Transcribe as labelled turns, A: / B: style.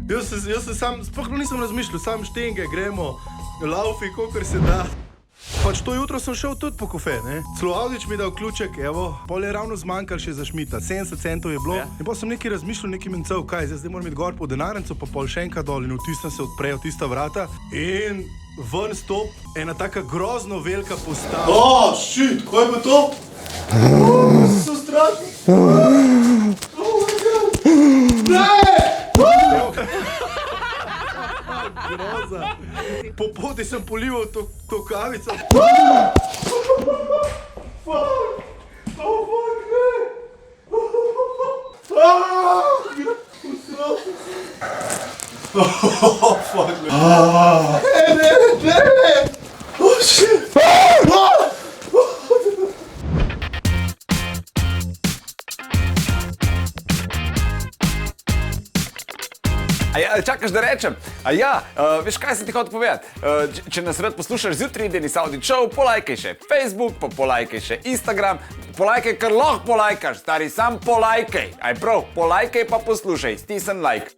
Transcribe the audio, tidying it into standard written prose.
A: Jaz sem sam, sploh nisem razmišljal, sam štenge, gremo, laufi, kolikor se da. Pač to jutro sem šel tudi po kofe, ne? Celo Avdić mi dal ključek, evo, pol je ravno zmanjkal še za Šmita, 70 centov je bilo. Ja. In potem sem nekaj razmišljal, nekaj mencev, kaj, zdaj moram iti gor po denarnico, pa pol še enkrat dol in vtisnem se odprejo tista vrata in ven stop ena taka grozno velika postava.
B: O, shit, kaj je to? So strašni. Oh my god. Ne!
A: Groza. Po poti sem polival to kavico.
C: Čakaš, da rečem? Veš, kaj sem ti hotel povedati? Če nas rad poslušaš zjutraj, Denis Avdić Show, polajkaj še Facebook, pa polajkaj še Instagram, polajkaj, kar lahko polajkaš, stari, sam polajkaj. Aj prav, polajkaj pa poslušaj, stisni like.